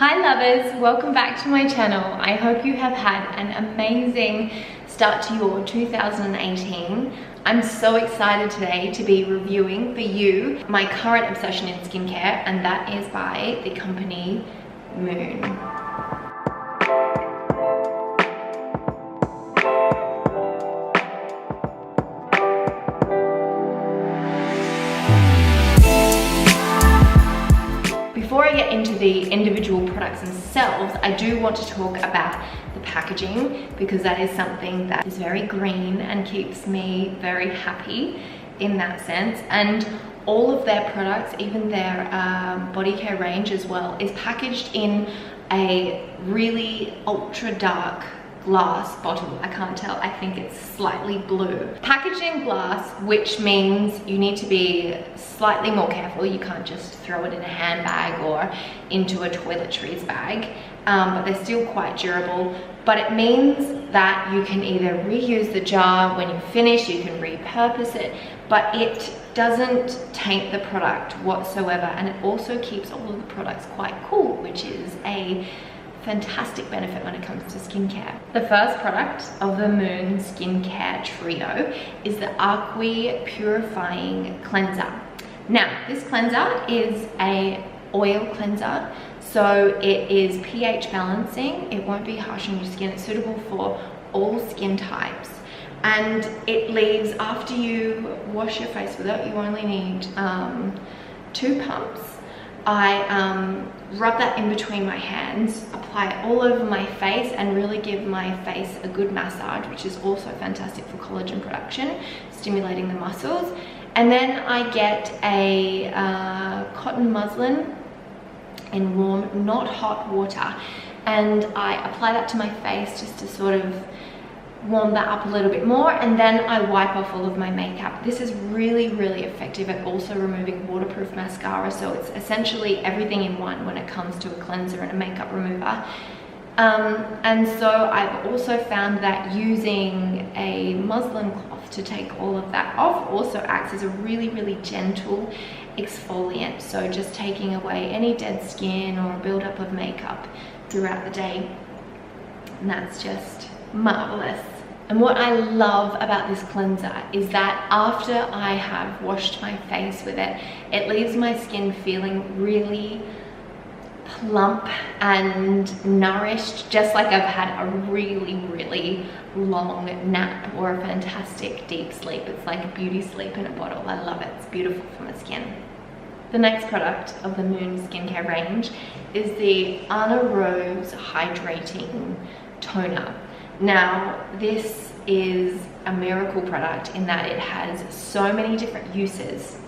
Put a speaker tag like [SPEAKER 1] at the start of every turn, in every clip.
[SPEAKER 1] Hi lovers, welcome back to my channel. I hope you have had an amazing start to your 2018. I'm so excited today to be reviewing for you my current obsession in skincare, and that is by the company Moon. Before I get into the individual products themselves, I do want to talk about the packaging, because that is something that is very green and keeps me very happy in that sense. And all of their products, even their body care range as well, is packaged in a really ultra dark glass bottle. I can't tell, I think it's slightly blue. Packaged in glass, which means you need to be slightly more careful. You can't just throw it in a handbag or into a toiletries bag, but they're still quite durable. But it means that you can either reuse the jar when you finish, you can repurpose it, but it doesn't taint the product whatsoever. And it also keeps all of the products quite cool, which is a fantastic benefit when it comes to skincare. The first product of the Moon skincare trio is the Purifying cleanser. Now, this cleanser is a oil cleanser, so it is pH balancing. It won't be harsh on your skin. It's suitable for all skin types, and it leaves, after you wash your face with it, you only need 2 pumps. I rub that in between my hands, apply it all over my face, and really give my face a good massage, which is also fantastic for collagen production, stimulating the muscles. And then I get a cotton muslin in warm, not hot water, and I apply that to my face just to sort of warm that up a little bit more, and then I wipe off all of my makeup. This is really, really effective at also removing waterproof mascara, so it's essentially everything in one when it comes to a cleanser and a makeup remover. And so I've also found that using a muslin cloth to take all of that off also acts as a really, really gentle exfoliant, so just taking away any dead skin or buildup of makeup throughout the day, and that's just marvelous. And what I love about this cleanser is that after I have washed my face with it, it leaves my skin feeling really plump and nourished, just like I've had a really, really long nap or a fantastic deep sleep. It's like a beauty sleep in a bottle. I love it. It's beautiful for my skin. The next product of the Moon skincare range is the Anna Rose Hydrating Toner. Now, this is a miracle product in that it has so many different uses.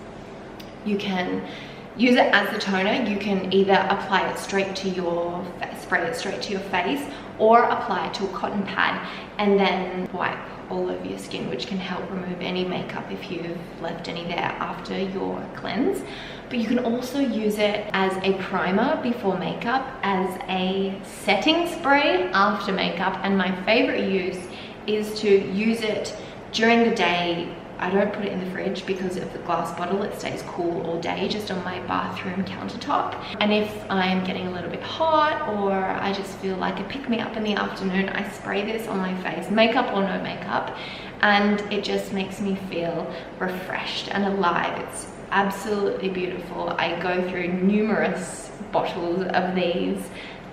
[SPEAKER 1] You can use it as the toner. You can either apply it straight to your face, spray it straight to your face, or apply it to a cotton pad and then wipe all over your skin, which can help remove any makeup if you've left any there after your cleanse. But you can also use it as a primer before makeup, as a setting spray after makeup, and my favorite use is to use it during the day. I don't put it in the fridge because of the glass bottle. It stays cool all day, just on my bathroom countertop. And if I'm getting a little bit hot, or I just feel like a pick-me-up in the afternoon, I spray this on my face, makeup or no makeup, and it just makes me feel refreshed and alive. It's absolutely beautiful. I go through numerous bottles of these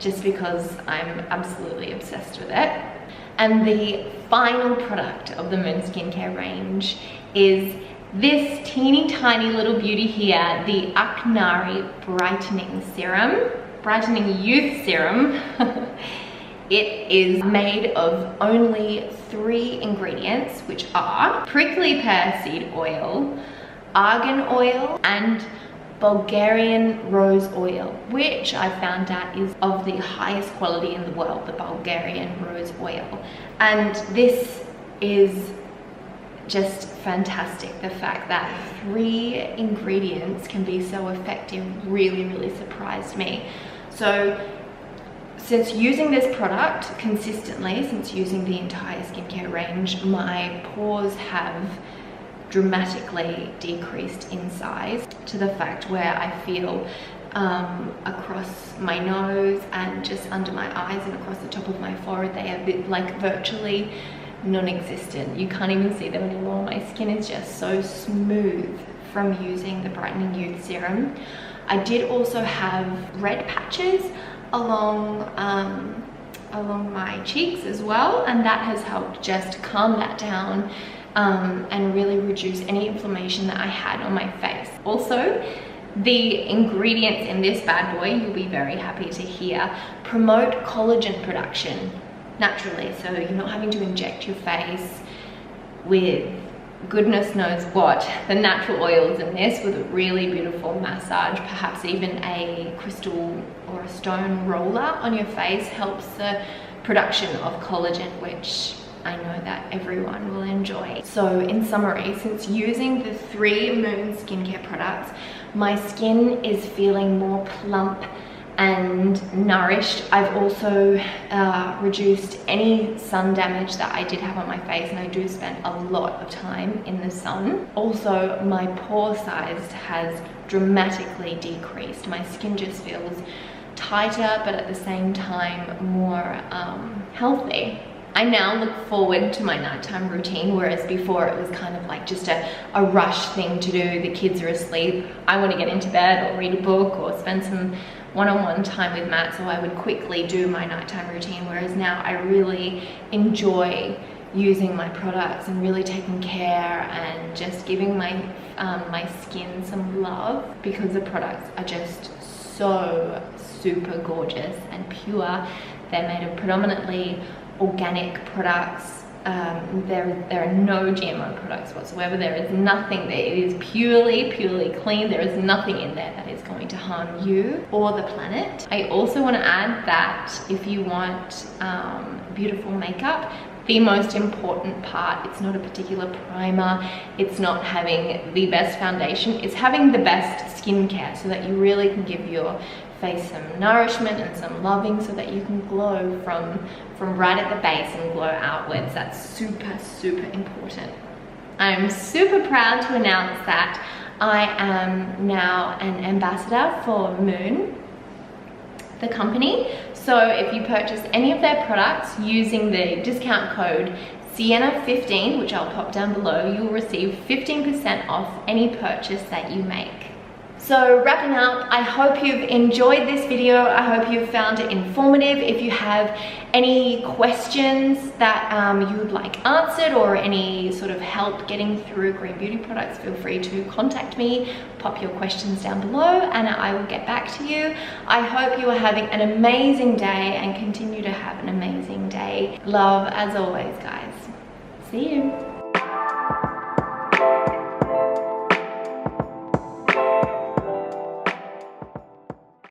[SPEAKER 1] just because I'm absolutely obsessed with it. And the final product of the Moon skincare range is this teeny tiny little beauty here, the Aknari Brightening Serum, Brightening Youth Serum. It is made of only 3 ingredients, which are prickly pear seed oil, argan oil, and Bulgarian rose oil, which I found out is of the highest quality in the world, the Bulgarian rose oil. And this is just fantastic. The fact that 3 ingredients can be so effective really, really surprised me. So since using this product consistently, since using the entire skincare range, my pores have dramatically decreased in size, to the fact where I feel across my nose and just under my eyes and across the top of my forehead. They are like virtually non-existent. You can't even see them anymore. My skin is just so smooth from using the Brightening Youth Serum. I did also have red patches along my cheeks as well, and that has helped just calm that down and really reduce any inflammation that I had on my face. Also, the ingredients in this bad boy, you'll be very happy to hear, promote collagen production naturally, so you're not having to inject your face with goodness knows what, the natural oils in this, with a really beautiful massage. Perhaps even a crystal or a stone roller on your face helps the production of collagen, which I know that everyone will enjoy. So in summary, since using the 3 Moon skincare products, my skin is feeling more plump and nourished. I've also reduced any sun damage that I did have on my face, and I do spend a lot of time in the sun. Also, my pore size has dramatically decreased. My skin just feels tighter, but at the same time more healthy. I now look forward to my nighttime routine, whereas before it was kind of like just a rush thing to do. The kids are asleep, I want to get into bed or read a book or spend some one-on-one time with Matt, so I would quickly do my nighttime routine, whereas now I really enjoy using my products and really taking care and just giving my my skin some love, because the products are just so super gorgeous and pure. They're made of predominantly organic products. There are no GMO products whatsoever. There is nothing there. It is purely clean. There is nothing in there that is going to harm you or the planet. I also want to add that if you want beautiful makeup, the most important part, it's not a particular primer, it's not having the best foundation, it's having the best skincare, so that you really can give your face some nourishment and some loving, so that you can glow from right at the base and glow outwards. That's super important. I'm super proud to announce that I am now an ambassador for Moon, the company. So if you purchase any of their products using the discount code Sienna15, which I'll pop down below, you will receive 15% off any purchase that you make. So wrapping up, I hope you've enjoyed this video. I hope you've found it informative. If you have any questions that you would like answered, or any sort of help getting through green beauty products, feel free to contact me. Pop your questions down below and I will get back to you. I hope you are having an amazing day and continue to have an amazing day. Love as always, guys. See you.